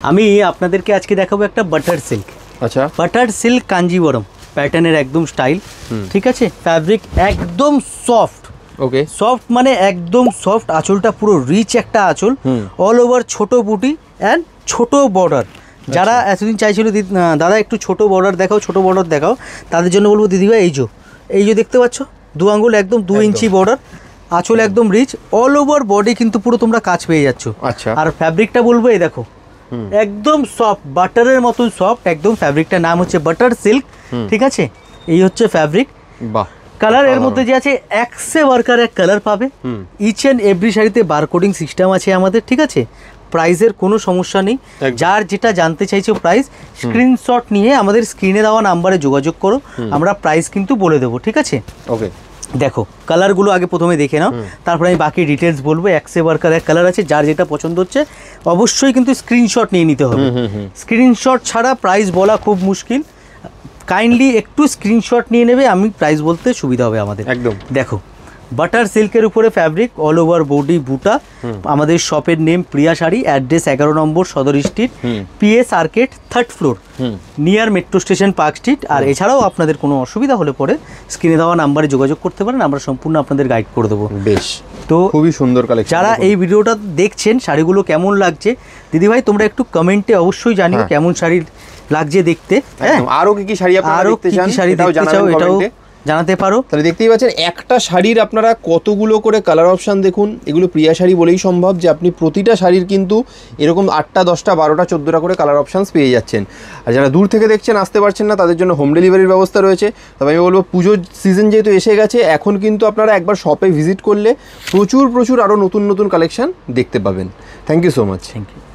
আমি আপনাদেরকে আজকে দেখাবো একটা বাটার সিল্ক। আচ্ছা, বাটার সিল্ক কাঞ্জিবরম প্যাটার্নের একদম স্টাইল, ঠিক আছে। ফ্যাব্রিক একদম সফট, ওকে, সফট মানে একদম সফট। আঁচলটা পুরো রিচ একটা আঁচল, অল ওভার ছোট বুটি অ্যান্ড ছোট বর্ডার। যারা এতদিন চাইছিল দাদা একটু ছোট বর্ডার দেখাও, ছোট বর্ডার দেখাও, তাদের জন্য বলবো দিদিভাই এই যে দেখতে পাচ্ছ 2 আঙ্গুল একদম 2 ইঞ্চি বর্ডার, আঁচল একদম রিচ, অল ওভার বডি কিন্তু পুরো তোমরা কাজ পেয়ে যাচ্ছ। আচ্ছা, আর ফ্যাব্রিকটা বলবো এই দেখো একদম সফট, বাটারের মতন সফট একদম। ফ্যাব্রিকটার নাম হচ্ছে বাটার সিল্ক, ঠিক আছে। এই হচ্ছে ফ্যাব্রিক। বাহ, কালার এর মধ্যে যে আছে একসে ওয়ার্কার এক কালার পাবে। ইচ অ্যান্ড এভরি শাড়িতে বারকোডিং সিস্টেম আছে আমাদের, ঠিক আছে। প্রাইসের কোনো সমস্যা নেই। যার যেটা জানতে চাইছো প্রাইস, স্ক্রিনশট নিয়ে আমাদের স্ক্রিনে দেওয়া নাম্বারে যোগাযোগ করো, আমরা প্রাইস কিন্তু বলে দেবো, ঠিক আছে। ওকে, দেখো কালারগুলো আগে প্রথমে দেখে নাও, তারপরে আমি বাকি ডিটেলস বলবো। একসে ওয়ার্কার এক কালার আছে, যার যেটা পছন্দ হচ্ছে অবশ্যই কিন্তু স্ক্রিনশট নিয়ে নিতে হবে। স্ক্রিনশট ছাড়া প্রাইস বলা খুব মুশকিল, কাইন্ডলি একটু স্ক্রিনশট নিয়ে নেবে, আমি প্রাইস বলতে সুবিধা হবে আমাদের। একদম। দেখো বাটার সিল্কের উপরে ফ্যাব্রিক, অল ওভার বডি বুটা। আমাদের শপের name Priya sari, address 11 number Sadar street, PS arcade, 3rd floor, near metro station park street. আর এছাড়াও আপনাদের কোনো অসুবিধা হলে পরে স্ক্রিনে দেওয়া নাম্বারে যোগাযোগ করতে পারেন, আমরা সম্পূর্ণ আপনাদের গাইড করে দেবো। বেশ, তো খুবই সুন্দর কালেকশন। যারা এই ভিডিওটা দেখছেন, শাড়িগুলো কেমন লাগছে দিদিভাই তোমরা একটু কমেন্টে অবশ্যই জানিও কেমন শাড়ি লাগছে দেখতে। হ্যাঁ, আরো কি কি শাড়ি আপনারা দেখতে চান, এটাও জানাতে পারো। তাহলে দেখতেই পাচ্ছেন একটা শাড়ির আপনারা কতগুলো করে কালার অপশান দেখুন। এগুলো প্রিয়া শাড়ি বলেই সম্ভব যে আপনি প্রতিটা শাড়ির কিন্তু এরকম 8টা 10টা 12টা 14টা করে কালার অপশানস পেয়ে যাচ্ছেন। আর যারা দূর থেকে দেখছেন, আসতে পারছেন না, তাদের জন্য হোম ডেলিভারির ব্যবস্থা রয়েছে। তবে আমি বলবো পুজোর সিজন যেহেতু এসে গেছে, এখন কিন্তু আপনারা একবার শপে ভিজিট করলে প্রচুর আরও নতুন নতুন কালেকশান দেখতে পাবেন। Thank you so much. Thank you.